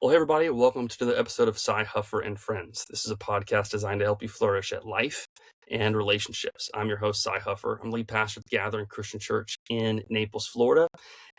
Well, hey everybody, welcome to another episode of Huffer and Friends. This is a podcast designed to help you flourish at life and relationships. I'm your host, Huffer. I'm lead pastor at the Gathering Christian Church in Naples, Florida.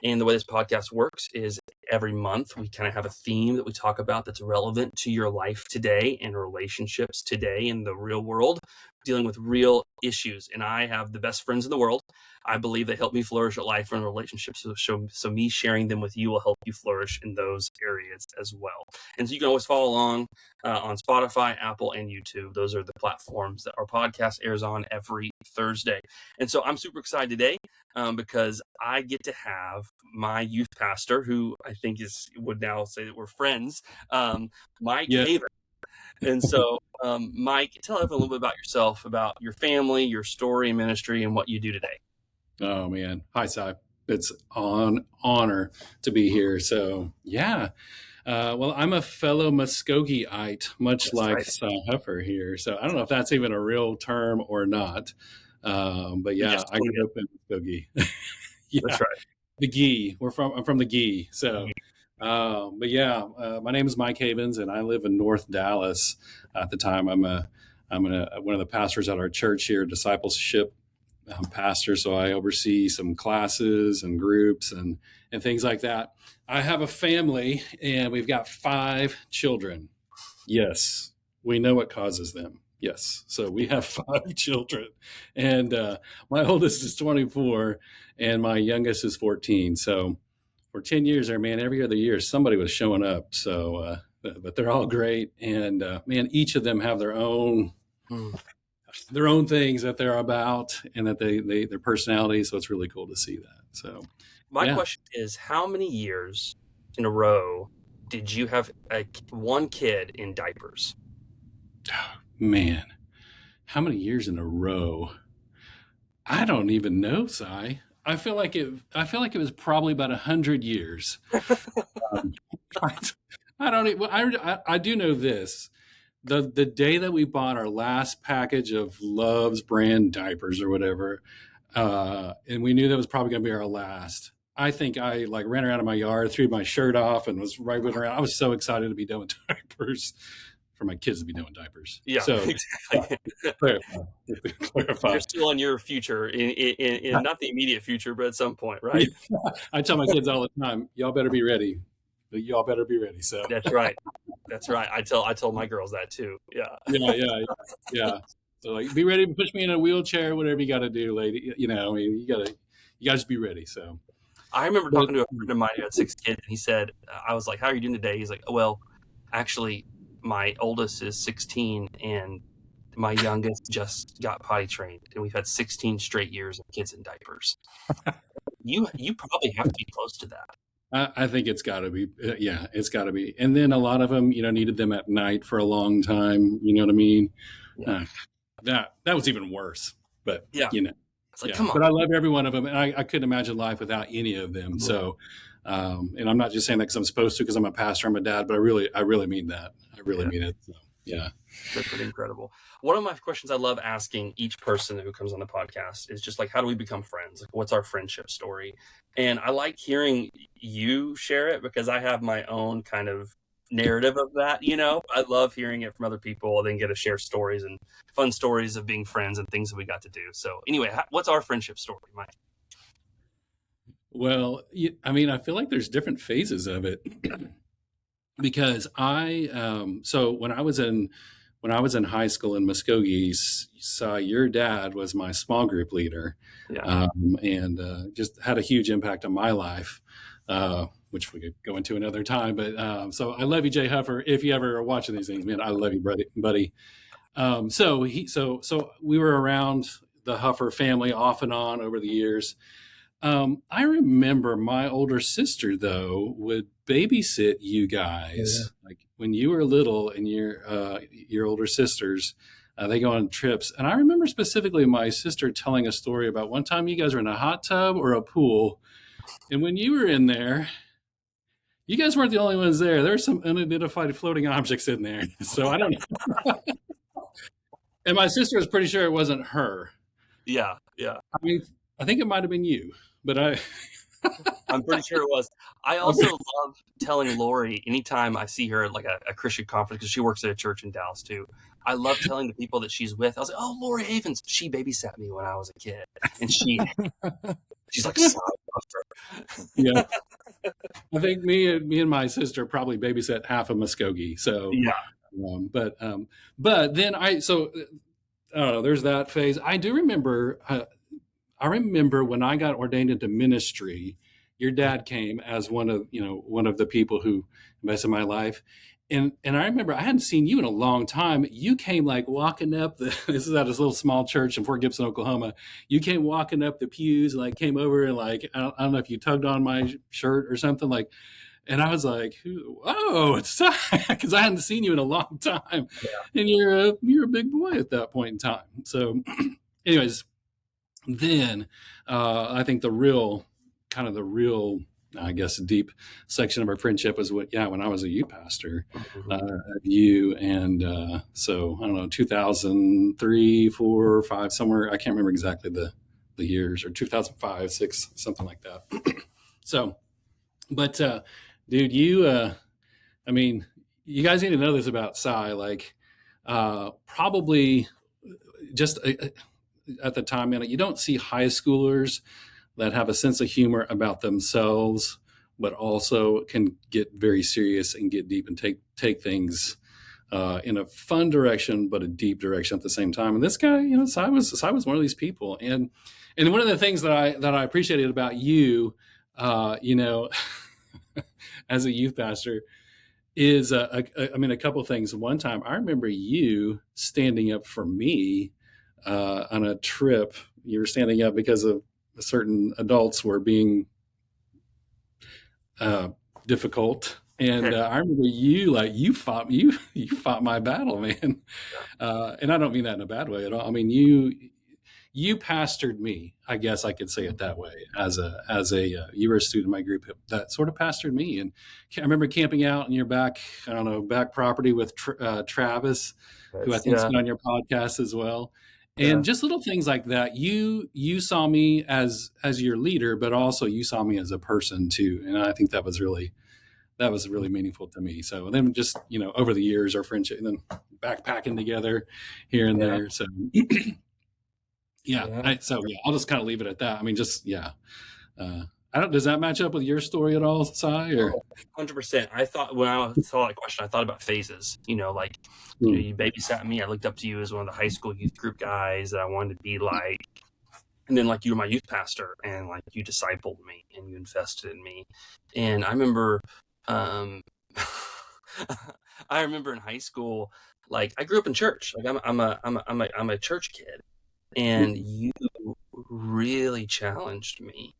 And the way this podcast works is every month we kind of have a theme that we talk about that's relevant to your life today and relationships today in the real world, dealing with real issues. And I have the best friends in the world. I believe they help me flourish at life and relationships. So me sharing them with you will help you flourish in those areas as well. And so you can always follow along on Spotify, Apple, and YouTube. Those are the platforms that our podcast airs on every Thursday. And so I'm super excited today because I get to have my youth pastor, who I think would now say that we're friends, Mike Haven. And so, Mike, tell everyone a little bit about yourself, about your family, your story and ministry, and what you do today. Oh, man. Hi, Cy. It's an honor to be here. So, yeah. Well, I'm a fellow Muskogeeite, much That's like right. Cy Huffer here. So I don't know if that's even a real term or not. But yeah, Yes, I grew up in Muskogee. Yeah, that's right. the Gee. I'm from the Gee. So, but yeah, my name is Mike Havens, and I live in North Dallas. At the time, I'm one of the pastors at our church here, discipleship pastor, so I oversee some classes and groups and things like that. I have a family, and we've got 5 children. Yes, we know what causes them. Yes, so we have 5 children, and my oldest is 24, and my youngest is 14. So for 10 years there, man, every other year somebody was showing up. So, but they're all great, and man, each of them have their own things that they're about, and that their personality. So it's really cool to see that. So my question is, how many years in a row did you have one kid in diapers? Man, how many years in a row? I don't even know, Cy. I feel like it was probably about 100 years. I don't even, I do know this. The day that we bought our last package of Love's brand diapers or whatever, and we knew that was probably going to be our last, I think I ran around in my yard, threw my shirt off, and was right around. I was so excited to be done with diapers, for my kids to be done with diapers. Yeah, so, exactly. Clarify. You're still in your future, in not the immediate future, but at some point, right? I tell my kids all the time, y'all better be ready. Y'all better be ready. So that's right. That's right. I tell my girls that too. Yeah. Yeah. So be ready to push me in a wheelchair, whatever you got to do, lady. You got to just be ready. So I remember talking to a friend of mine who had 6 kids, and he said, I was like, "How are you doing today?" He's like, "Oh, well, actually, my oldest is 16, and my youngest just got potty trained, and we've had 16 straight years of kids in diapers." You probably have to be close to that. I think it's got to be. Yeah, it's got to be. And then a lot of them, needed them at night for a long time. You know what I mean? Yeah. That was even worse. But, it's like, come on. But I love every one of them. And I couldn't imagine life without any of them. Mm-hmm. So, and I'm not just saying that because I'm supposed to, because I'm a pastor, I'm a dad, but I really mean that. I really mean it. So, yeah. That's pretty incredible. One of my questions I love asking each person who comes on the podcast is just like, how do we become friends? Like, what's our friendship story? And I like hearing you share it because I have my own kind of narrative of that. I love hearing it from other people and then get to share stories and fun stories of being friends and things that we got to do. So anyway, what's our friendship story, Mike? Well, I feel like there's different phases of it because so when I was in high school in Muskogee, your dad was my small group leader, and just had a huge impact on my life, which we could go into another time. But so I love you, Jay Huffer. If you ever are watching these things, man, I love you, buddy. So we were around the Huffer family off and on over the years. I remember my older sister, though, would babysit you guys. Like when you were little and your older sisters, they go on trips. And I remember specifically my sister telling a story about one time you guys were in a hot tub or a pool. And when you were in there, you guys weren't the only ones there. There were some unidentified floating objects in there. So I don't know. And my sister was pretty sure it wasn't her. Yeah. I mean, I think it might have been you, but I'm pretty sure it was. I also love telling Lori anytime I see her at like a Christian conference, because she works at a church in Dallas too. I love telling the people that she's with. I was like, "Oh, Lori Havens, she babysat me when I was a kid," and she's like, "Son of Yeah, a-" I think me and my sister probably babysat half of Muskogee. So, Yeah. um, but um, but then I don't know. There's that phase. I do remember. I remember when I got ordained into ministry, your dad came as one of the people who invested in my life. And I remember I hadn't seen you in a long time. You came like walking up this is at this little small church in Fort Gibson, Oklahoma. You came walking up the pews, like came over and like, I don't know if you tugged on my shirt or something like, and I was like, "Oh, it's because I hadn't seen you in a long time, and you're a big boy at that point in time." So, anyways, then I think the real, I guess, deep section of our friendship was when I was a youth pastor, you and so I don't know, 2003, 4, 5, somewhere. I can't remember exactly the years, or 2005, 6, something like that. So, but dude, I mean, you guys need to know this about Cy. Like, probably just at the time, man, you don't see high schoolers that have a sense of humor about themselves, but also can get very serious and get deep and take things in a fun direction, but a deep direction at the same time. And this guy, Cy was one of these people. And one of the things that I appreciated about you, as a youth pastor, is a couple of things. One time, I remember you standing up for me on a trip. You were standing up because of certain adults were being difficult, and I remember you fought my battle, man. And I don't mean that in a bad way at all. I mean, you pastored me. I guess I could say it that way. As a you were a student in my group that sort of pastored me, and I remember camping out in your back property with Travis, who I think's been on your podcast as well. And just little things like that. You saw me as your leader, but also you saw me as a person too. And I think that was really meaningful to me. So then just, over the years, our friendship, and then backpacking together here and there. So I'll just kind of leave it at that. I mean, just, does that match up with your story at all, Cy? Or 100%. I thought when I saw that question, I thought about phases. You babysat me. I looked up to you as one of the high school youth group guys that I wanted to be like. And then like you were my youth pastor, and like you discipled me and you invested in me. And I remember, I remember in high school, like I grew up in church. Like I'm a church kid, and you really challenged me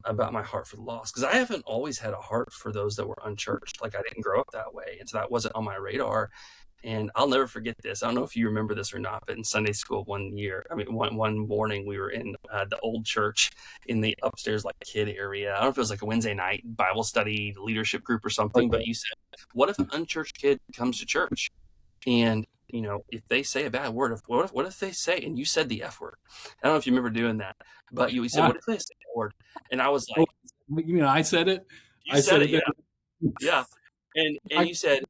about my heart for the lost, because I haven't always had a heart for those that were unchurched. Like I didn't grow up that way, and so that wasn't on my radar. And I'll never forget this. I don't know if you remember this or not, but in Sunday school one morning, we were in the old church in the upstairs like kid area. I don't know if it was like a Wednesday night Bible study leadership group or something, but you said, "What if an unchurched kid comes to church? And if they say a bad word, what if they say," and you said the F word. I don't know if you remember doing that, but you said, "What if they say that word?" And I was like, "You mean I said it?" You said it, yeah. And you said,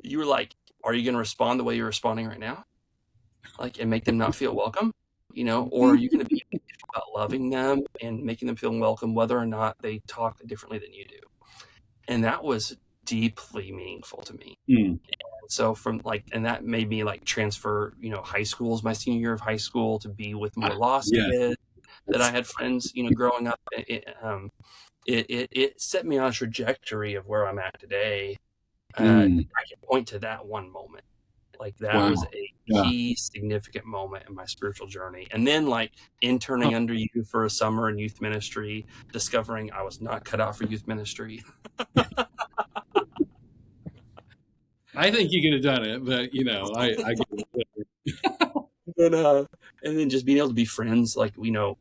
you were like, "Are you going to respond the way you're responding right now, like, and make them not feel welcome, or are you going to be about loving them and making them feel welcome, whether or not they talk differently than you do?" And that was deeply meaningful to me. And so and that made me like transfer, high school is my senior year of high school, to be with more lost kids that I had friends, growing up. It set me on a trajectory of where I'm at today. I can point to that one moment. Like that was a key significant moment in my spiritual journey. And then like interning under you for a summer in youth ministry, discovering I was not cut out for youth ministry. I think you could have done it, but I get it. And then just being able to be friends, like you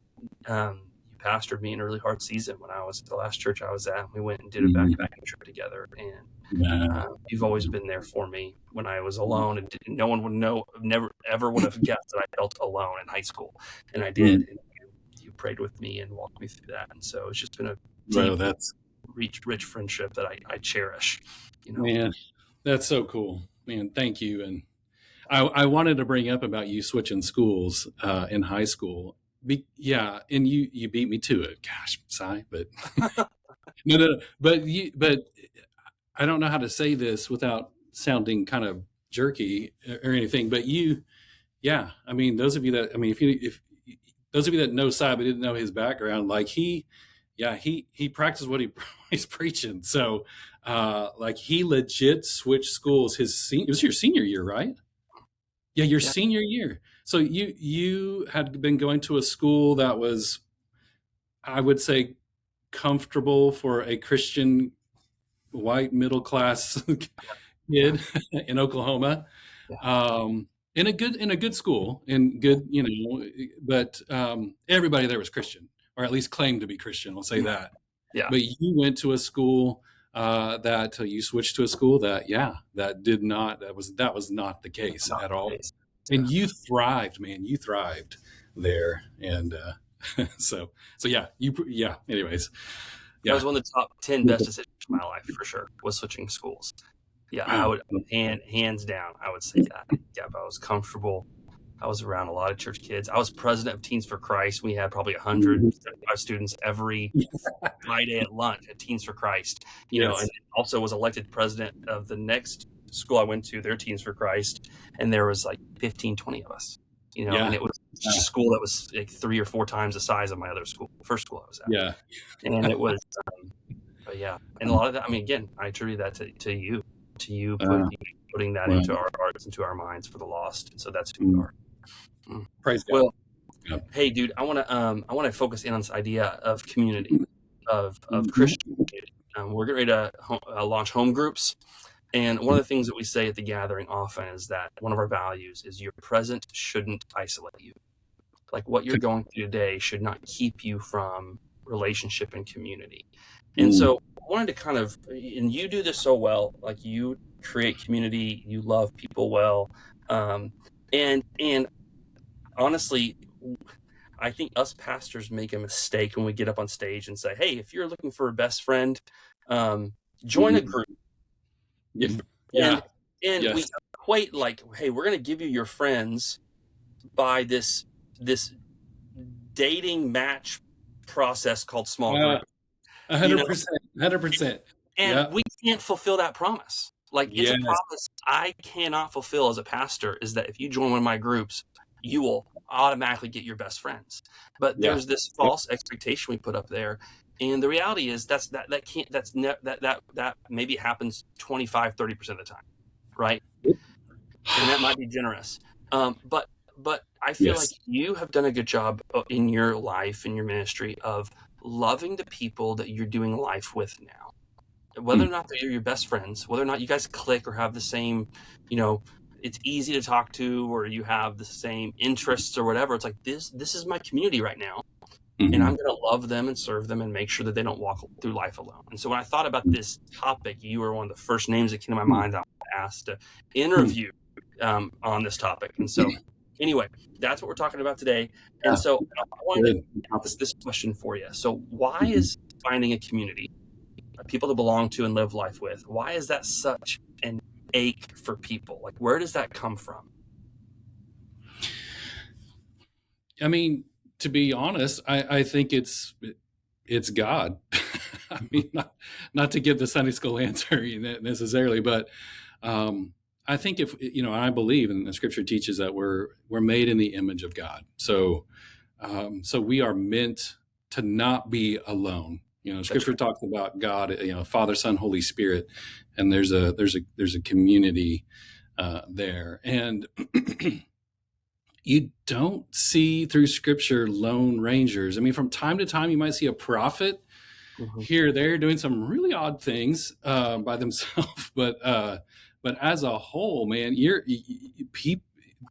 pastored me in a really hard season when I was at the last church I was at. We went and did a backpacking trip together, and you've always been there for me when I was alone, and no one would know, never ever would have guessed that I felt alone in high school, and I did. And you prayed with me and walked me through that. And so it's just been a Well, deep, that's rich friendship that I cherish, you know. man, that's so cool, man. Thank you. And I wanted to bring up about you switching schools in high school. Yeah, and you beat me to it. Gosh, sigh, but no. But I don't know how to say this without sounding kind of jerky or anything. But yeah. I mean, those of you that, I mean, if those of you that know Cy but didn't know his background, like he practiced what he's preaching. So, like he legit switched schools. It was your senior year, right? Yeah, your senior year. So you had been going to a school that was, I would say, comfortable for a Christian white middle class kid in Oklahoma, in a good school, and good, but everybody there was Christian, or at least claimed to be Christian. I'll say that. Yeah. But you went to a school that you switched to a school that that was not the case at all. And you thrived, man. You thrived there, and so yeah. Anyways, That was one of the top 10 best decisions of my life for sure. Was switching schools. Yeah, I would hands down. I would say that. Yeah, I was comfortable. I was around a lot of church kids. I was president of Teens for Christ. We had probably 175 students every Friday at lunch at Teens for Christ. You know, and also was elected president of the next school I went to, their Teens for Christ, and there was like 15, 20 of us. You know, and it was a school that was like 3 or 4 times the size of my other school, first school I was at. Yeah, and it was, but yeah, and a lot of that. I mean, again, I attribute that to you putting that into our hearts, into our minds for the lost. So that's who we are. Praise God. Well, hey, dude, I want to focus in on this idea of community, of Christian community. We're getting ready to launch home groups. And one of the things that we say at the gathering often is that one of our values is your present shouldn't isolate you. Like what you're going through today should not keep you from relationship and community. And so I wanted to kind of, and you do this so well, like you create community, you love people well. And honestly, I think us pastors make a mistake when we get up on stage and say, hey, if you're looking for a best friend, join a group. And we equate like, hey, we're going to give you your friends by this dating match process called small group. 100%. And we can't fulfill that promise. Like it's a promise I cannot fulfill as a pastor, is that if you join one of my groups, you will automatically get your best friends. But there's this false expectation we put up there. And the reality is that maybe happens 25, 30% of the time. Right. And that might be generous. But I feel like you have done a good job in your life, in your ministry, of loving the people that you're doing life with now. Whether or not they're your best friends, whether or not you guys click or have the same, it's easy to talk to, or you have the same interests or whatever. It's like, this is my community right now. And I'm going to love them and serve them and make sure that they don't walk through life alone. And so when I thought about this topic, you were one of the first names that came to my mind. I asked to interview on this topic. And so anyway, that's what we're talking about today. And so I wanted to ask this question for you. So why is finding a community, people to belong to and live life with, why is that such an ache for people? Like, where does that come from? I mean, to be honest, I think it's God. I mean, not to give the Sunday school answer necessarily, but I think I believe, and the Scripture teaches that we're made in the image of God. So we are meant to not be alone. Scripture talks about God, Father, Son, Holy Spirit, and there's a community there, and you don't see through Scripture lone rangers. I mean, from time to time, you might see a prophet here or there doing some really odd things by themselves, but as a whole, man,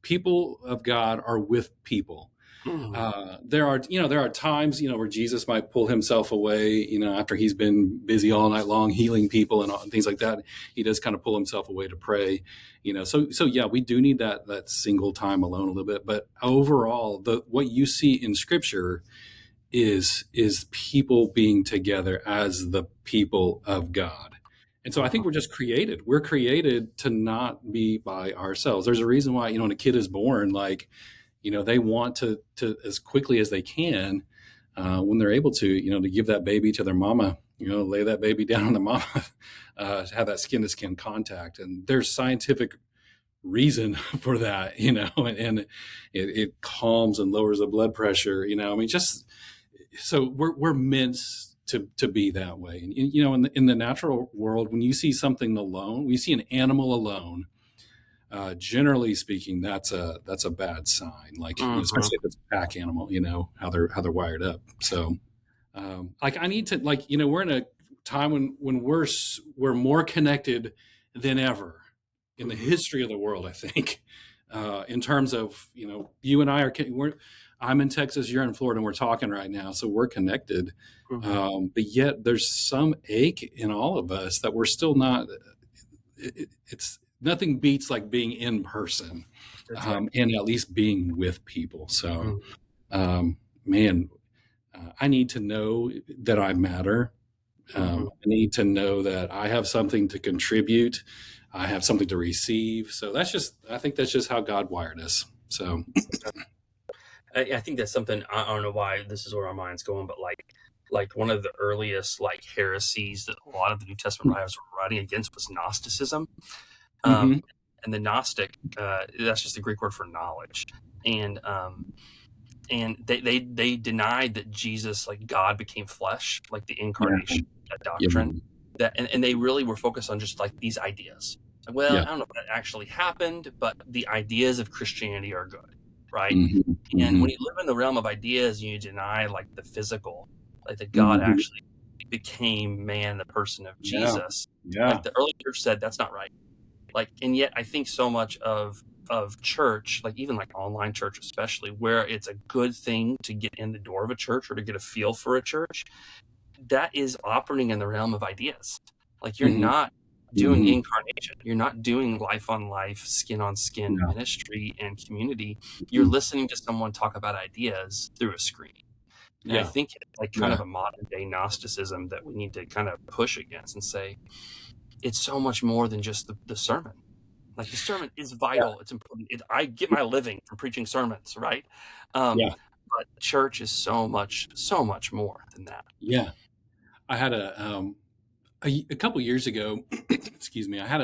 people of God are with people. There are times, where Jesus might pull himself away, after he's been busy all night long healing people and things like that. He does kind of pull himself away to pray, so yeah, we do need that single time alone a little bit. But overall, what you see in Scripture is people being together as the people of God. And so I think we're created to not be by ourselves. There's a reason why, when a kid is born, like, they want to as quickly as they can, when they're able to give that baby to their mama, lay that baby down on the mama, have that skin to skin contact. And there's scientific reason for that, and it calms and lowers the blood pressure, just so we're meant to be that way. And in the natural world, when you see something alone, when you see an animal alone, generally speaking, that's a bad sign. Like, especially if it's a pack animal, how they're wired up. So, like, I need to, like, we're in a time when we're more connected than ever in the history of the world, I think, in terms of, you and I I'm in Texas, you're in Florida, and we're talking right now. So we're connected. But yet there's some ache in all of us that we're still not, it's nothing beats like being in person, and at least being with people. So, man, I need to know that I matter. I need to know that I have something to contribute. I have something to receive. So I think that's just how God wired us. So I think that's something, I don't know why this is where our mind's going, but like one of the earliest like heresies that a lot of the New Testament writers were writing against was Gnosticism. And the Gnostic, that's just the Greek word for knowledge. And they denied that Jesus, like God, became flesh, like the incarnation, that doctrine. That and they really were focused on just like these ideas. Well, I don't know if that actually happened, but the ideas of Christianity are good, right? And when you live in the realm of ideas, you deny like the physical, like that God actually became man, the person of Jesus. Like the early church said, that's not right. Like, and yet I think so much of church, like even like online church, especially where it's a good thing to get in the door of a church or to get a feel for a church, that is operating in the realm of ideas. Like you're not doing incarnation. You're not doing life on life, skin on skin ministry and community. You're listening to someone talk about ideas through a screen. And I think it's like kind of a modern day Gnosticism that we need to kind of push against and say, it's so much more than just the sermon. Like the sermon is vital. It's important. I get my living from preaching sermons, right? But church is so much more than that. Yeah. I had a couple years ago, excuse me, I had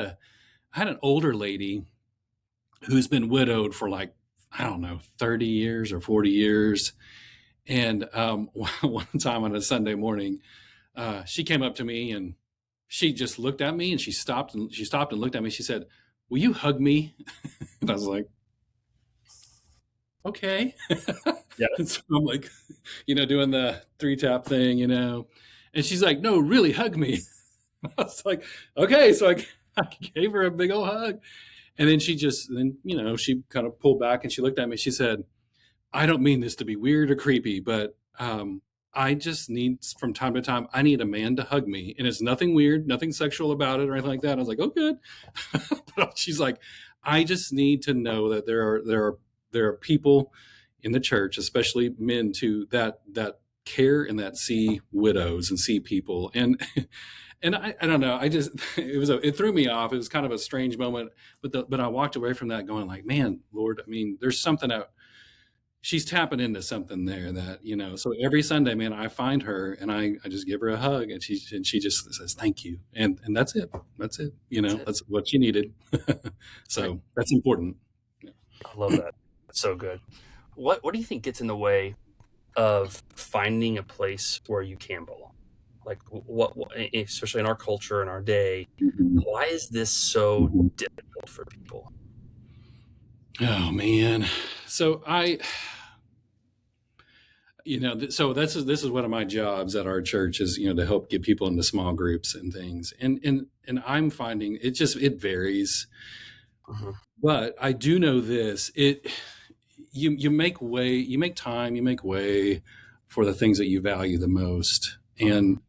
an older lady who's been widowed for like, I don't know, 30 years or 40 years. And one time on a Sunday morning, she came up to me and she just looked at me and she stopped and looked at me. She said, "Will you hug me?" And I was like, okay. And so I'm like, doing the 3-tap thing, and she's like, "No, really hug me." I was like, okay. So I gave her a big old hug. And then she kind of pulled back and she looked at me. She said, "I don't mean this to be weird or creepy, but I just need, from time to time, I need a man to hug me. And it's nothing weird, nothing sexual about it or anything like that." I was like, "Oh, good." But she's like, "I just need to know that there are people in the church, especially men too, that care and that see widows and see people." And I don't know. It threw me off. It was kind of a strange moment, but I walked away from that going like, man, Lord, I mean, there's something out. She's tapping into something there that, so every Sunday, man, I find her and I just give her a hug and she just says, "Thank you." And that's it. That's it. That's what she needed. So that's important. I love that. That's so good. What do you think gets in the way of finding a place where you can belong? Like what especially in our culture in our day, why is this so difficult for people? Oh man. So so this is one of my jobs at our church is, to help get people into small groups and things. And I'm finding it varies. But I do know this, you make time, you make way for the things that you value the most. And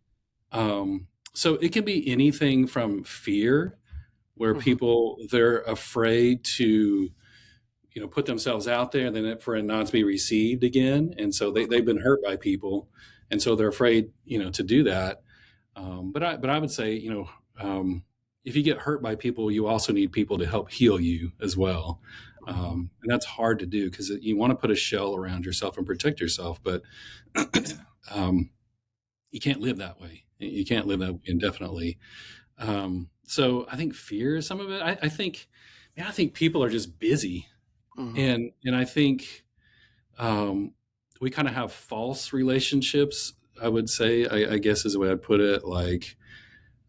so it can be anything from fear, where people, they're afraid to, put themselves out there and then for it not to be received again. And so they've been hurt by people. And so they're afraid, to do that. But I would say, if you get hurt by people, you also need people to help heal you as well. And that's hard to do because you want to put a shell around yourself and protect yourself, but you can't live that way. You can't live that way indefinitely. So I think fear is some of it. I think people are just busy. And I think we kind of have false relationships, I would say, I guess is the way I'd put it. Like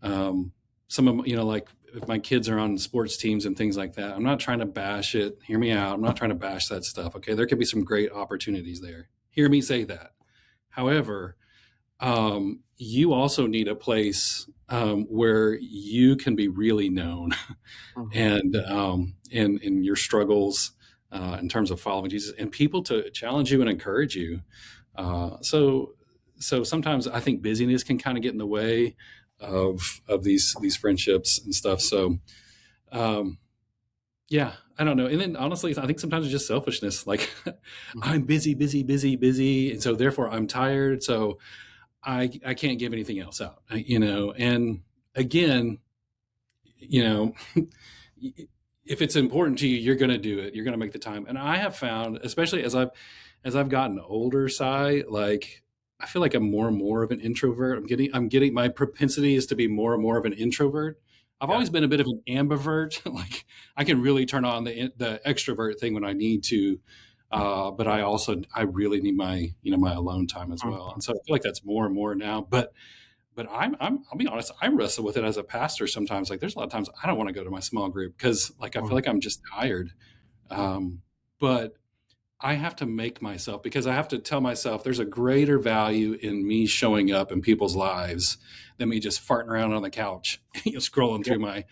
some of, like if my kids are on sports teams and things like that, I'm not trying to bash it. Hear me out. I'm not trying to bash that stuff. Okay. There could be some great opportunities there. Hear me say that. However, you also need a place where you can be really known and in your struggles in terms of following Jesus, and people to challenge you and encourage you. So sometimes I think busyness can kind of get in the way of these friendships and stuff. So yeah, I don't know. And then honestly, I think sometimes it's just selfishness. Like I'm busy, and so therefore I'm tired. So I can't give anything else out, and again, if it's important to you, you're going to do it. You're going to make the time. And I have found, especially as I've gotten older, like I feel like I'm more and more of an introvert. I'm getting my propensity is to be more and more of an introvert. I've always been a bit of an ambivert. Like I can really turn on the extrovert thing when I need to. But I really need my alone time as well. And so I feel like that's more and more now, but I'll be honest, I wrestle with it as a pastor sometimes. Like there's a lot of times I don't want to go to my small group because like I feel like I'm just tired. But I have to make myself, because I have to tell myself there's a greater value in me showing up in people's lives than me just farting around on the couch, scrolling through my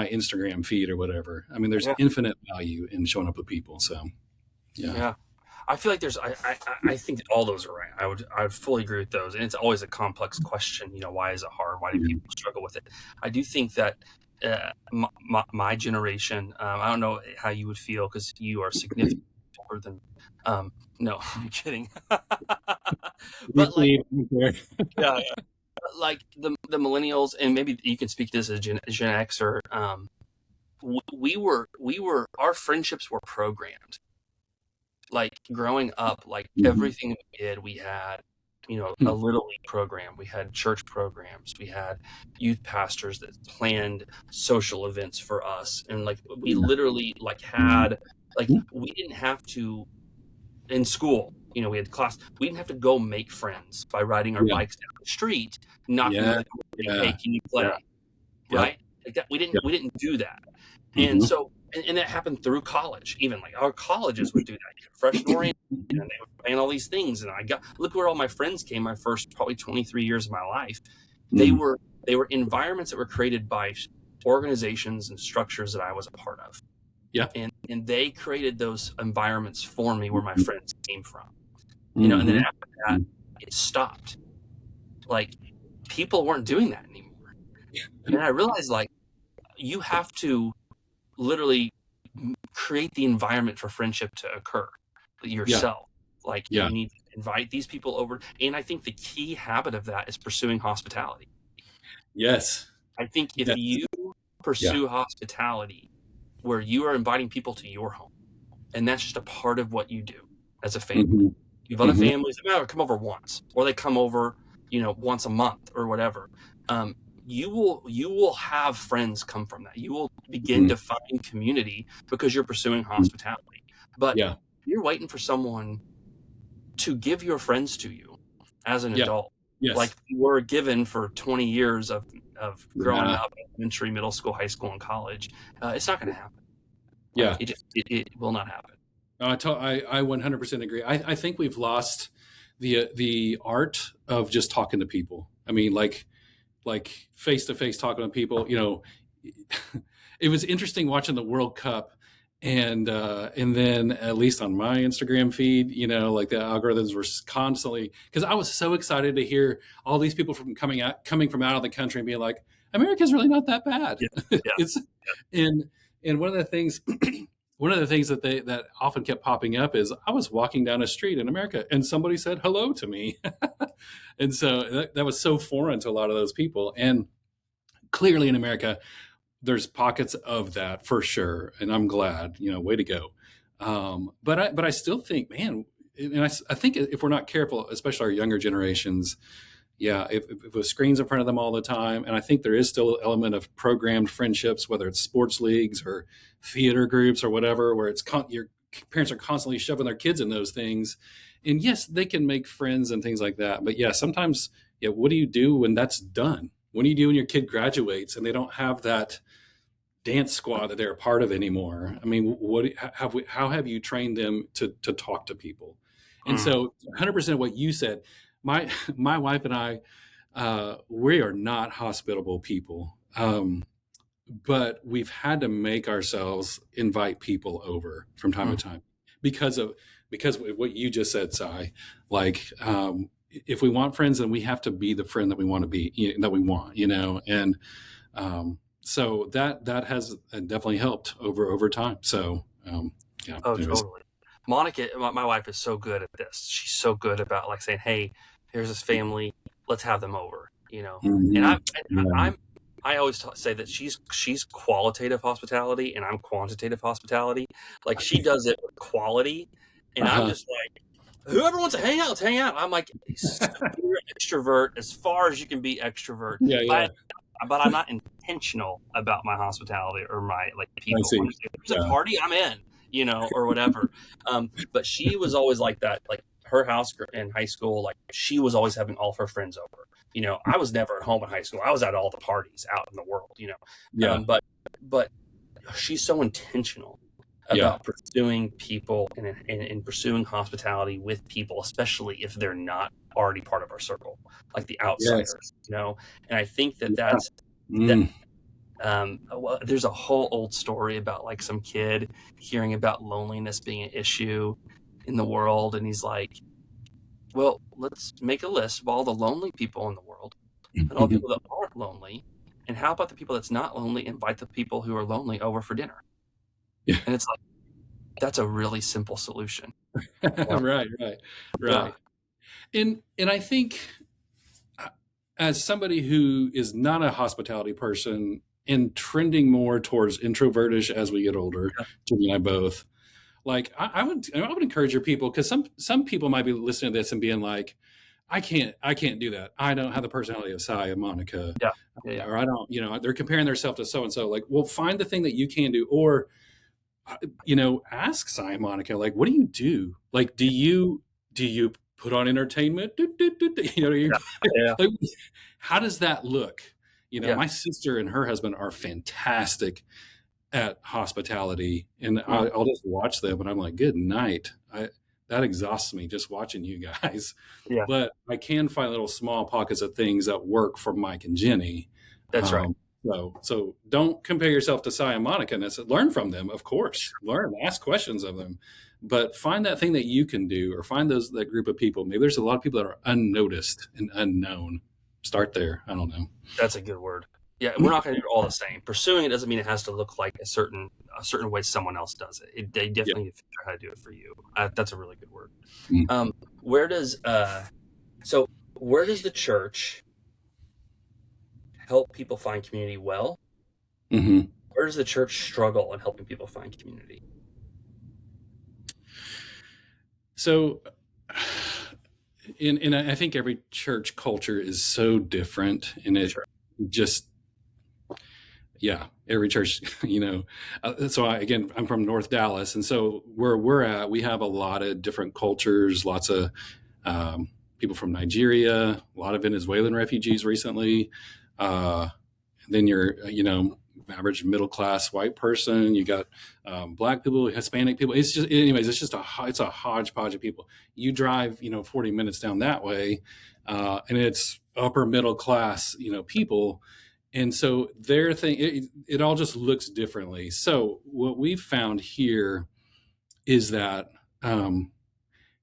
Instagram feed or whatever. I mean, there's infinite value in showing up with people. So yeah. I feel like I think that all those are right. I would fully agree with those. And it's always a complex question. Why is it hard? Why do people struggle with it? I do think that my generation, I don't know how you would feel because you are significantly older than, no, I'm kidding. But like, yeah, like the millennials, and maybe you can speak to this as Gen X, or our friendships were programmed. Like growing up, like everything we did, we had, a Little League program. We had church programs. We had youth pastors that planned social events for us. And like, we literally like had, like, we didn't have to, in school, we had class, we didn't have to go make friends by riding our bikes down the street, knocking on the door, saying, hey, can you play? Right? Like that. We didn't do that. And so, and that happened through college. Even like our colleges would do that. Freshman orientation, and they would plan all these things. And look where all my friends came. My first probably 23 years of my life, they were environments that were created by organizations and structures that I was a part of. Yeah, and they created those environments for me where my friends came from. And then after that, it stopped. Like people weren't doing that anymore. And I realized like you have to literally create the environment for friendship to occur yourself. Like you need to invite these people over. And I think the key habit of that is pursuing hospitality. Yes. I think if you pursue hospitality where you are inviting people to your home, and that's just a part of what you do as a family. You have other families that come over once, or they come over, once a month or whatever. You will have friends come from that. You will begin to find community because you're pursuing hospitality. But you're waiting for someone to give your friends to you as an adult. Yes. Like you were given for 20 years of growing up, elementary, middle school, high school, and college. It's not going to happen. Like, it will not happen. No, I 100% agree. I think we've lost the art of just talking to people. I mean, like face to face talking to people. It was interesting watching the World Cup, and then at least on my Instagram feed, like the algorithms were constantly, because I was so excited to hear all these people coming from out of the country and being like, America's really not that bad. It's and one of the things one of the things that often kept popping up is I was walking down a street in America and somebody said hello to me. And so that was so foreign to a lot of those people. And clearly in America, there's pockets of that for sure. And I'm glad, way to go. But I still think, man, and I think if we're not careful, especially our younger generations, yeah, if a screen's in front of them all the time, and I think there is still an element of programmed friendships, whether it's sports leagues or theater groups or whatever, where your parents are constantly shoving their kids in those things. And yes, they can make friends and things like that. But yeah, sometimes, yeah, what do you do when that's done? What do you do when your kid graduates and they don't have that dance squad that they're a part of anymore? I mean, how have you trained them to talk to people? And so 100% what you said, my wife and I, we are not hospitable people, but we've had to make ourselves invite people over from time to time because of what you just said, Sai. Like, if we want friends, then we have to be the friend that we want to be, that we want, and so that has definitely helped over time. So yeah. Oh, totally. Monica, my wife, is so good at this. She's so good about like saying, "Hey, here's this family. Let's have them over." And I always say that she's qualitative hospitality and I'm quantitative hospitality. Like, she does it with quality, and I'm just like, whoever wants to hang out, let's hang out. I'm like, you're extrovert as far as you can be extrovert. Yeah. But I'm not intentional about my hospitality or my people. If there's a party, I'm in, or whatever. But she was always like that. Like, her house in high school, like, she was always having all of her friends over. I was never at home in high school. I was at all the parties out in the world. But she's so intentional about pursuing people and pursuing hospitality with people, especially if they're not already part of our circle, like the outsiders. And I think that's well, there's a whole old story about like some kid hearing about loneliness being an issue in the world, and he's like, well, let's make a list of all the lonely people in the world and all the people that aren't lonely, and how about the people that's not lonely, invite the people who are lonely over for dinner. And it's like, that's a really simple solution. Right. And I think, as somebody who is not a hospitality person and trending more towards introvertish as we get older, Jimmy and I both, like, I would encourage your people, because some people might be listening to this and being like, I can't do that. I don't have the personality of Sai and Monica. Or I don't, they're comparing themselves to so and so. Like, well, find the thing that you can do, or ask Sai and Monica, like, what do you do? Like, do you put on entertainment? Like, how does that look? My sister and her husband are fantastic at hospitality, and I'll just watch them and I'm like, good night. That exhausts me just watching you guys. But I can find little small pockets of things that work for Mike and Jenny. That's right. So don't compare yourself to Sai and Monica. And learn from them, of course. Learn, ask questions of them, but find that thing that you can do, or find that group of people. Maybe there's a lot of people that are unnoticed and unknown. Start there. I don't know. That's a good word. Yeah, we're not going to do it all the same. Pursuing it doesn't mean it has to look like a certain way someone else does it. They definitely need to figure out how to do it for you. That's a really good word. Where does the church help people find community well? Where does the church struggle in helping people find community? So, and I think every church culture is so different, and it just, every church, so I'm from North Dallas. And so where we're at, we have a lot of different cultures, lots of people from Nigeria, a lot of Venezuelan refugees recently. Then you're, average middle-class white person. You got Black people, Hispanic people. It's just a hodgepodge of people. You drive, 40 minutes down that way, and it's upper middle class, people. And so their thing, it all just looks differently. So what we've found here is that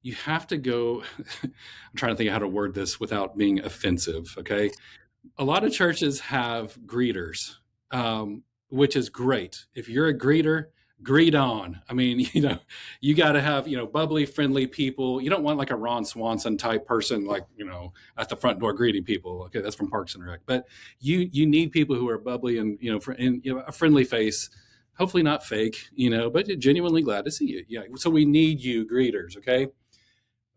you have to go, I'm trying to think of how to word this without being offensive, okay? A lot of churches have greeters, which is great. If you're a greeter, greet on. I mean, you got to have, bubbly, friendly people. You don't want like a Ron Swanson type person, like, at the front door greeting people. Okay. That's from Parks and Rec, but you need people who are bubbly and, a friendly face, hopefully not fake, but genuinely glad to see you. Yeah. So we need you greeters. Okay.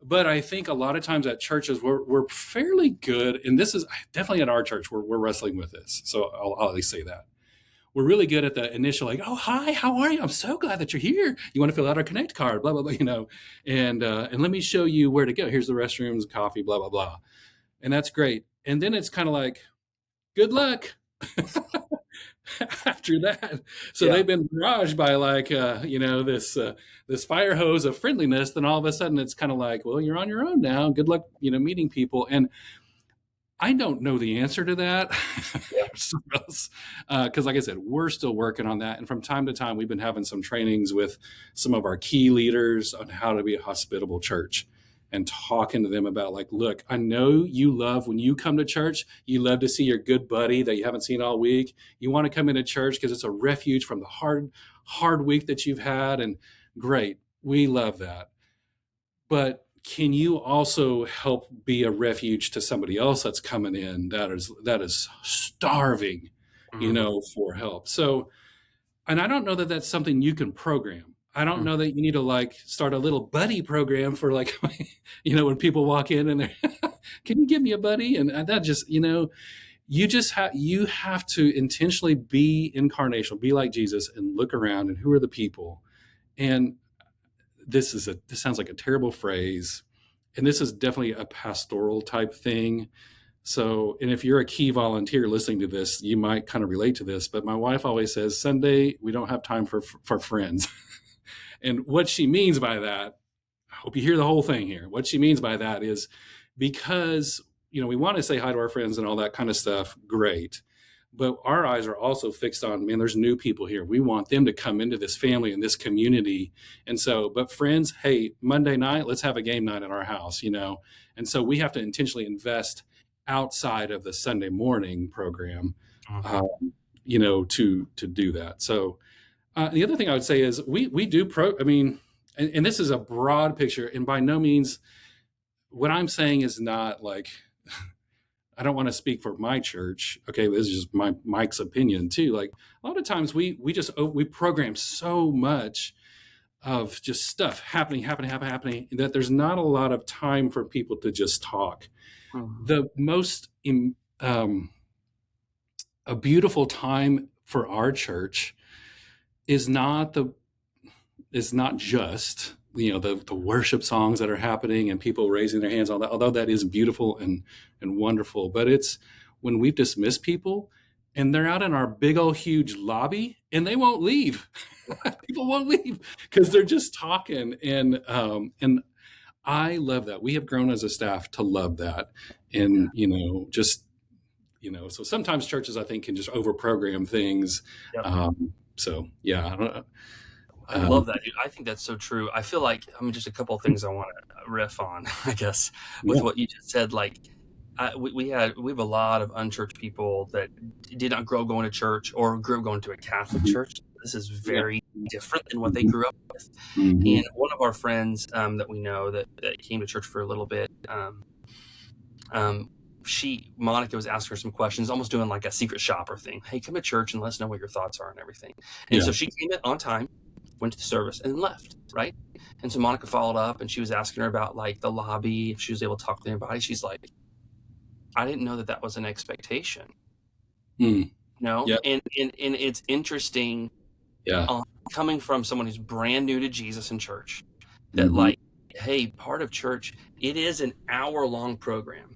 But I think a lot of times at churches, we're fairly good. And this is definitely at our church, we're wrestling with this. So I'll at least say that we're really good at the initial, like, oh, hi, how are you? I'm so glad that you're here. You want to fill out our Connect card, blah, blah, blah, and let me show you where to go. Here's the restrooms, coffee, blah, blah, blah. And that's great. And then it's kind of like, good luck after that. So they've been barraged by like, this fire hose of friendliness. Then all of a sudden it's kind of like, well, you're on your own now. Good luck, meeting people. And I don't know the answer to that. Because like I said, we're still working on that. And from time to time, we've been having some trainings with some of our key leaders on how to be a hospitable church and talking to them about like, look, I know you love when you come to church, you love to see your good buddy that you haven't seen all week. You want to come into church because it's a refuge from the hard week that you've had. And great, we love that. But can you also help be a refuge to somebody else that's coming in that is starving, for help? So, and I don't know that that's something you can program. I don't know that you need to like start a little buddy program for like, when people walk in and they're, can you give me a buddy? And that just, you have to intentionally be incarnational, be like Jesus and look around and who are the people. And this sounds like a terrible phrase. And this is definitely a pastoral type thing. So, and if you're a key volunteer listening to this, you might kind of relate to this, but my wife always says, Sunday, we don't have time for friends. And what she means by that, I hope you hear the whole thing here. What she means by that is because, we want to say hi to our friends and all that kind of stuff. Great. But our eyes are also fixed on, man, there's new people here. We want them to come into this family and this community. And so, but friends, hey, Monday night, let's have a game night at our house, And so we have to intentionally invest outside of the Sunday morning program, to do that. So the other thing I would say is we do and this is a broad picture. And by no means, what I'm saying is not like, I don't want to speak for my church. Okay, this is just Mike's opinion too. Like a lot of times we program so much of just stuff happening that there's not a lot of time for people to just talk. The most a beautiful time for our church is not just the worship songs that are happening and people raising their hands, all that, although that is beautiful and wonderful, but it's when we've dismissed people and they're out in our big old huge lobby and they won't leave. People won't leave because they're just talking. And I love that. We have grown as a staff to love that. And, so sometimes churches, I think, can just over program things. So yeah, I don't know. I love that. I think that's so true. I feel like, just a couple of things I want to riff on, I guess, with what you just said. Like, we have a lot of unchurched people that did not grow going to church or grew up going to a Catholic church. This is very different than what they grew up with. And one of our friends that we know that came to church for a little bit, Monica was asking her some questions, almost doing like a secret shopper thing. Hey, come to church and let us know what your thoughts are and everything. And so she came in on time, went to the service and then left, right? And so Monica followed up and she was asking her about like the lobby, if she was able to talk to anybody. She's like, I didn't know that was an expectation. And it's interesting coming from someone who's brand new to Jesus in church that like, hey, part of church, it is an hour-long program,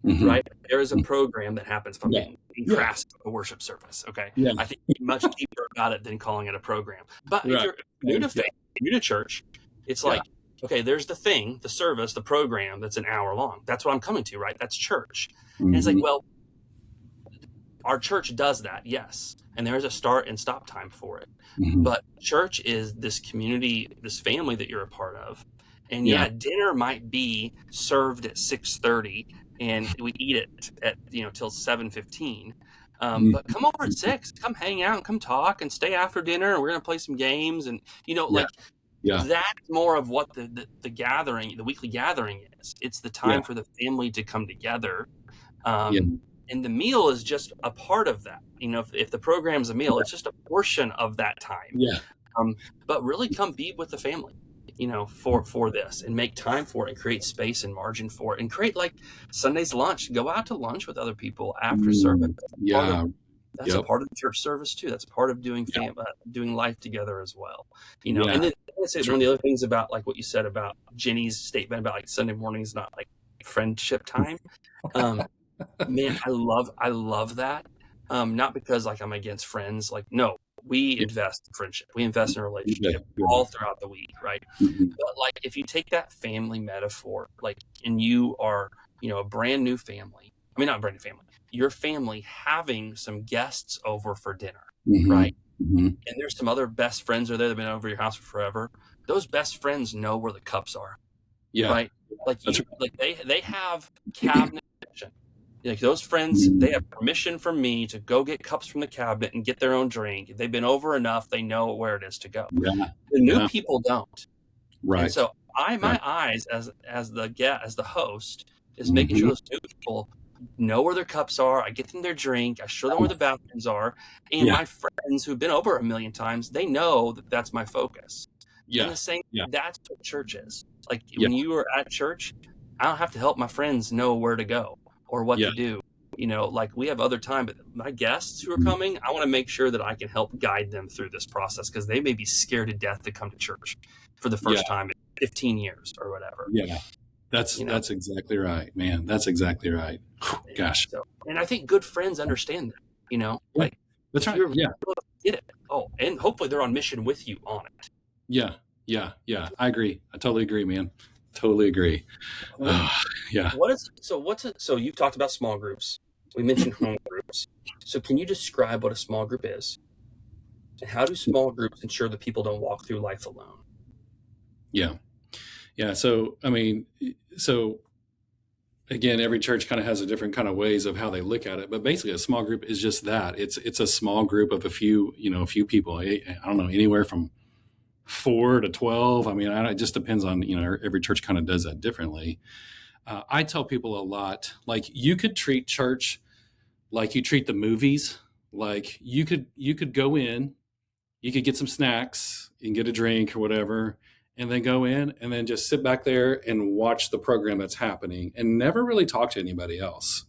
right? There is a program that happens from being crass a worship service. Okay. I think much deeper about it than calling it a program. But if you're new to faith, new to church, it's like, okay, there's the thing, the service, the program that's an hour long. That's what I'm coming to, right? That's church. And it's like, well, our church does that, yes. And there's a start and stop time for it. But church is this community, this family that you're a part of. And dinner might be served at 6:30 and we eat it at, till 7:15. But come over at 6, come hang out and come talk and stay after dinner. And we're going to play some games. And, Yeah. Yeah. that's more of what the gathering, the weekly gathering is. It's the Yeah. time for the family to come together. Yeah. And the meal is just a part of that. If the program's a meal, it's just a portion of that time. Yeah. But really come be with the family, for this, and make time for it, and create space and margin for it, and create like Sunday's lunch. Go out to lunch with other people after service. Yeah. That's a part of the church service too. That's part of doing doing life together as well. And then I'd say one of the other things about like what you said about Jenny's statement about like Sunday morning is not like friendship time. Man, I love that. Not because like I'm against friends. Like, no, we invest in friendship. We invest in a relationship all throughout the week, right? But like if you take that family metaphor, like, and you are, a brand new family. I mean, not a brand new family. Your family having some guests over for dinner, right? And there's some other best friends are there that have been over your house for forever. Those best friends know where the cups are, right? Like they have cabinet permission. Like those friends, they have permission from me to go get cups from the cabinet and get their own drink. If they've been over enough, they know where it is to go. The new people don't, right? And so my eyes as the host is making sure those new people know where their cups are. I get them their drink. I show them where the bathrooms are. And my friends who've been over a million times, they know that that's my focus. And the same, that's what church is. Like when you are at church, I don't have to help my friends know where to go or what to do. Like we have other time, but my guests who are coming, I want to make sure that I can help guide them through this process because they may be scared to death to come to church for the first time in 15 years or whatever. Yeah. That's exactly right, man. That's exactly right. Gosh. And I think good friends understand that, like that's right. Get it. Oh, and hopefully they're on mission with you on it. Yeah. I agree. I totally agree, man. Totally agree. So you've talked about small groups. We mentioned home groups. So can you describe what a small group is? And how do small groups ensure that people don't walk through life alone? Yeah. So, again, every church kind of has a different kind of ways of how they look at it. But basically a small group is just that. It's a small group of a few people. I don't know, anywhere from 4 to 12. I mean, it just depends on, every church kind of does that differently. I tell people a lot, like you could treat church like you treat the movies. Like you could go in, you could get some snacks and get a drink or whatever, and then go in and then just sit back there and watch the program that's happening and never really talk to anybody else.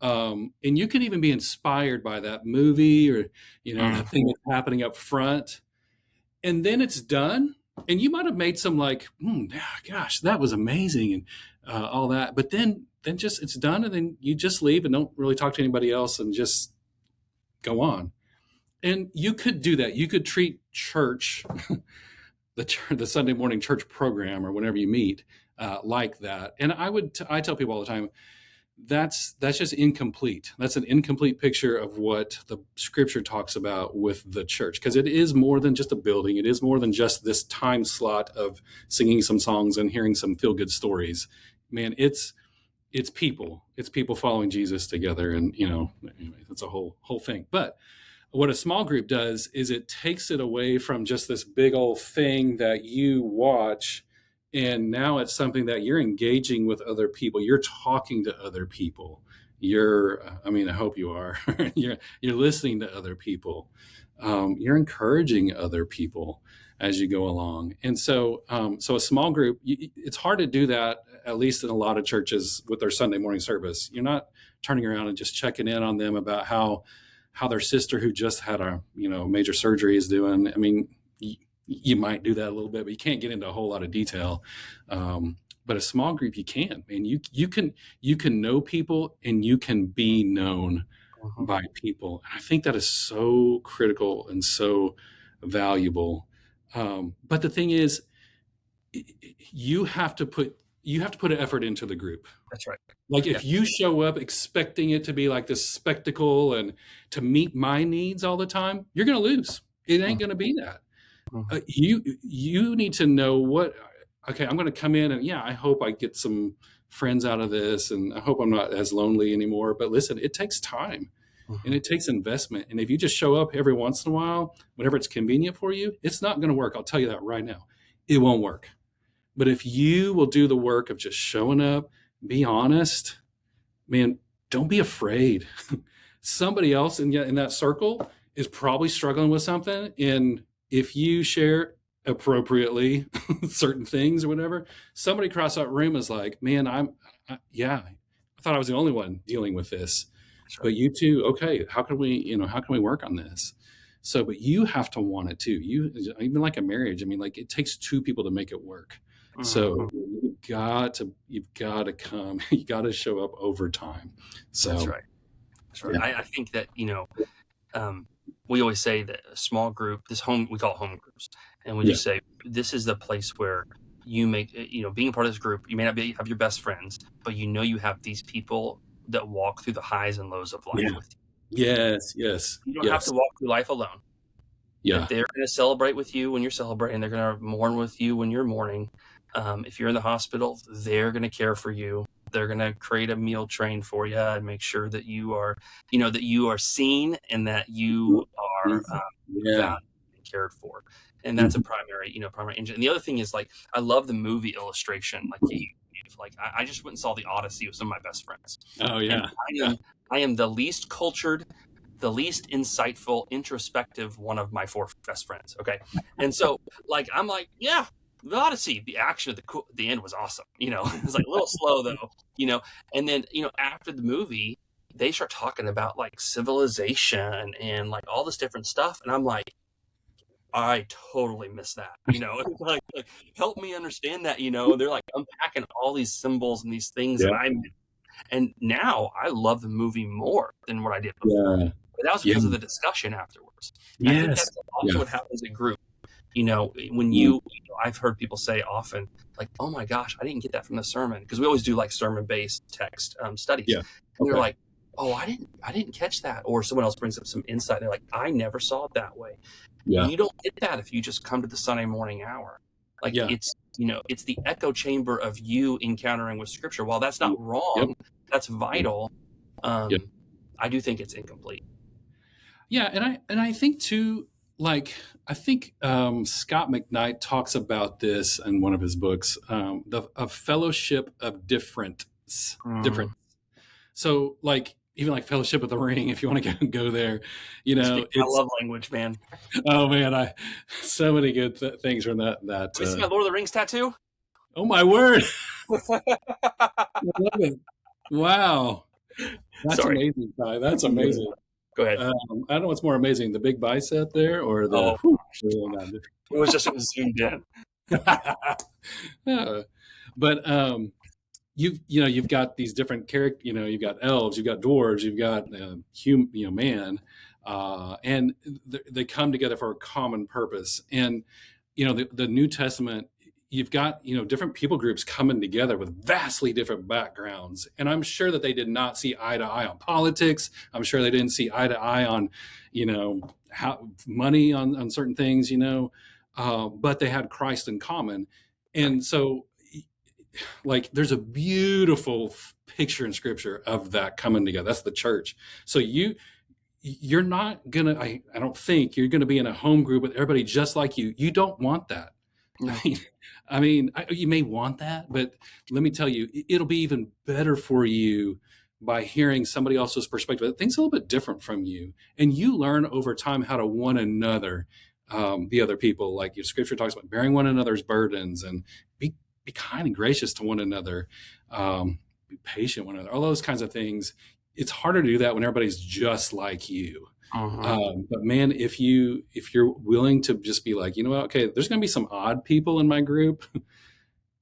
And you can even be inspired by that movie or, the thing that's happening up front. And then it's done. And you might have made some like, gosh, that was amazing. And all that. But then just it's done. And then you just leave and don't really talk to anybody else and just go on. And you could do that. You could treat church, the Sunday morning church program or whenever you meet like that. And I tell people all the time, that's just incomplete. That's an incomplete picture of what the scripture talks about with the church, because it is more than just a building. It is more than just this time slot of singing some songs and hearing some feel-good stories. Man, it's people. It's people following Jesus together, and anyway, that's a whole thing. But what a small group does is it takes it away from just this big old thing that you watch. And now it's something that you're engaging with other people. You're talking to other people. I hope you are. you're listening to other people. You're encouraging other people as you go along. And so a small group, it's hard to do that, at least in a lot of churches with their Sunday morning service. You're not turning around and just checking in on them about how their sister who just had a major surgery is doing. I mean, you might do that a little bit, but you can't get into a whole lot of detail. But a small group, you can, and you can know people and you can be known by people. And I think that is so critical and so valuable. But the thing is, you have to put an effort into the group. That's right. Like if you show up expecting it to be like this spectacle and to meet my needs all the time, you're going to lose. It ain't going to be that. You need to know okay, I'm going to come in and I hope I get some friends out of this and I hope I'm not as lonely anymore. But listen, it takes time. And it takes investment. And if you just show up every once in a while, whenever it's convenient for you, it's not going to work. I'll tell you that right now. It won't work. But if you will do the work of just showing up, be honest, man, don't be afraid. Somebody else in that circle is probably struggling with something. And if you share appropriately certain things or whatever, somebody across that room is like, man, I thought I was the only one dealing with this. Right. But you too, okay, how can we work on this? So, but you have to want it too. Even like a marriage, I mean, like it takes two people to make it work. Mm-hmm. So you've got to come, you got to show up over time. So that's right. Yeah. I think that, we always say that a small group, we call it home groups. And we just say, this is the place where you make, being a part of this group, you may not have your best friends, but you have these people that walk through the highs and lows of life with you. Yes. You don't have to walk through life alone. Yeah. They're going to celebrate with you when you're celebrating. They're going to mourn with you when you're mourning. If you're in the hospital, they're going to care for you. They're going to create a meal train for you and make sure that you are, that you are seen and that you are valued and cared for. And that's a primary engine. And the other thing is, like, I love the movie illustration. Like I just went and saw The Odyssey with some of my best friends. Oh yeah. I am the least cultured, the least insightful, introspective one of my four best friends. Okay. And so I'm like, yeah, The Odyssey, the action at the end was awesome. It was like a little slow though, and then, after the movie, they start talking about like civilization and like all this different stuff. And I'm like, I totally missed that, It's like help me understand that, they're like unpacking all these symbols and these things and now I love the movie more than what I did before. Yeah. But that was because of the discussion afterwards. Yes. I think that's also what happens in group. When I've heard people say often, like, oh my gosh, I didn't get that from the sermon. Because we always do like sermon-based text studies. Yeah. And they're like, oh, I didn't catch that. Or someone else brings up some insight. They're like, I never saw it that way. Yeah. You don't get that if you just come to the Sunday morning hour. Like it's the echo chamber of you encountering with Scripture. While that's not wrong, that's vital. I do think it's incomplete. Yeah, and I think too, I think Scott McKnight talks about this in one of his books, a fellowship of difference. So even like Fellowship of the Ring, if you want to go there, I love language, man. Oh man, so many good things from that. You see my Lord of the Rings tattoo? Oh my word! I love it. Wow, that's amazing, Ty. That's amazing. Go ahead. I don't know what's more amazing, the big bicep there or the. It was zoomed in. But you've got these different characters. You've got elves, you've got dwarves, you've got man, and they come together for a common purpose. And the New Testament, you've got different people groups coming together with vastly different backgrounds. And I'm sure that they did not see eye to eye on politics. I'm sure they didn't see eye to eye on how money on certain things. But they had Christ in common, and so. There's a beautiful picture in Scripture of that coming together. That's the church. So you're not gonna. I don't think you're gonna be in a home group with everybody just like you. You don't want that. No. I mean, you may want that, but let me tell you, it'll be even better for you by hearing somebody else's perspective. Things a little bit different from you, and you learn over time how to one another, the other people. Like your Scripture talks about bearing one another's burdens and be kind and gracious to one another, be patient with one another, all those kinds of things. It's harder to do that when everybody's just like you. But man, if you're willing to just be like, okay, there's going to be some odd people in my group.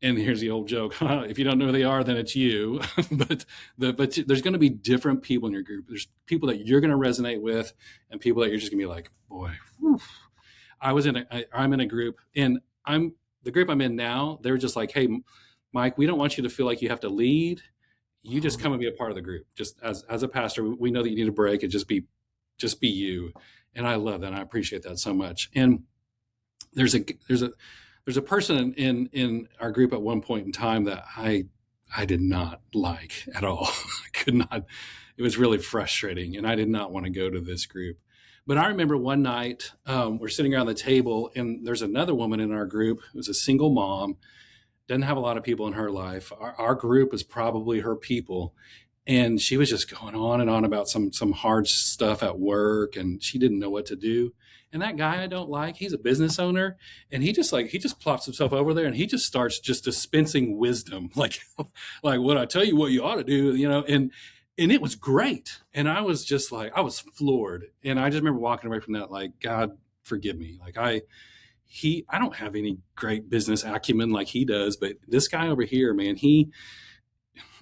And here's the old joke. If you don't know who they are, then it's you. but there's going to be different people in your group. There's people that you're going to resonate with and people that you're just going to be like, boy, whew. I'm in a group and the group I'm in now, they're just like, hey, Mike, we don't want you to feel like you have to lead. You just come and be a part of the group. Just as a pastor, we know that you need a break and just be you. And I love that. And I appreciate that so much. And there's a person in our group at one point in time that I did not like at all. I could not. it was really frustrating, and I did not want to go to this group. But I remember one night, we're sitting around the table, and there's another woman in our group who's a single mom, doesn't have a lot of people in her life. Our group is probably her people. And she was just going on and on about some hard stuff at work, and she didn't know what to do. And that guy I don't like, he's a business owner, and he just plops himself over there, and he just starts just dispensing wisdom, like what I tell you what you ought to do, and it was great. And I was just like, I was floored. And I just remember walking away from that like, God forgive me. Like I don't have any great business acumen like he does, but this guy over here, man,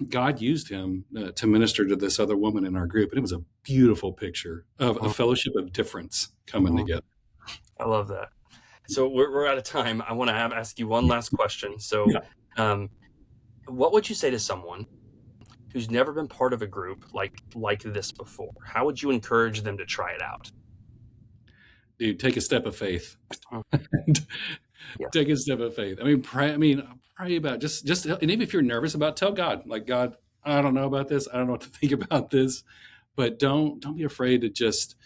God used him to minister to this other woman in our group. And it was a beautiful picture of a fellowship of difference coming together. I love that. So we're out of time. I want to ask you one last question. So what would you say to someone who's never been part of a group like this before? How would you encourage them to try it out? Dude, take a step of faith. Yeah. Take a step of faith. Pray about it. Just, and even if you're nervous about it, tell God, like, God, I don't know about this. I don't know what to think about this, but don't be afraid to just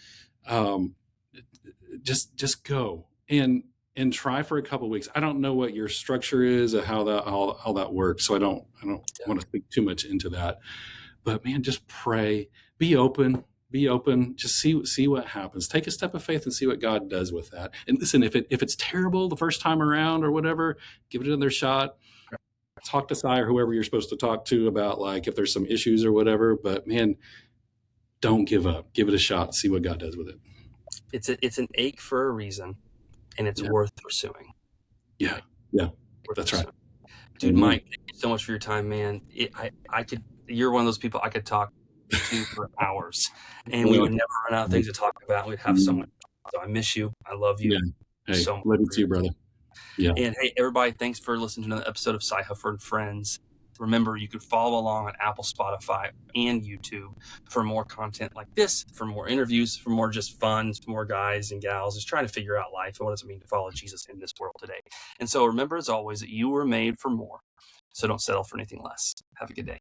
go and try for a couple of weeks. I don't know what your structure is or how that works. So I don't want to speak too much into that, but man, just pray, be open, just see what happens. Take a step of faith and see what God does with that. And listen, if it's terrible the first time around or whatever, give it another shot. Talk to Cy or whoever you're supposed to talk to about like if there's some issues or whatever, but man, don't give up. Give it a shot. See what God does with it. It's an ache for a reason, and it's worth pursuing. Yeah. That's right. Dude, Mike, thank you so much for your time, man. You're one of those people I could talk to for hours, and we would never run out of things to talk about. We'd have so much. So I miss you. I love you. Hey, so much. Love you too, brother. Yeah. And hey, everybody, thanks for listening to another episode of Cy Huffer and Friends. Remember, you can follow along on Apple, Spotify, and YouTube for more content like this, for more interviews, for more just fun, for more guys and gals just trying to figure out life and what does it mean to follow Jesus in this world today. And so remember, as always, that you were made for more. So don't settle for anything less. Have a good day.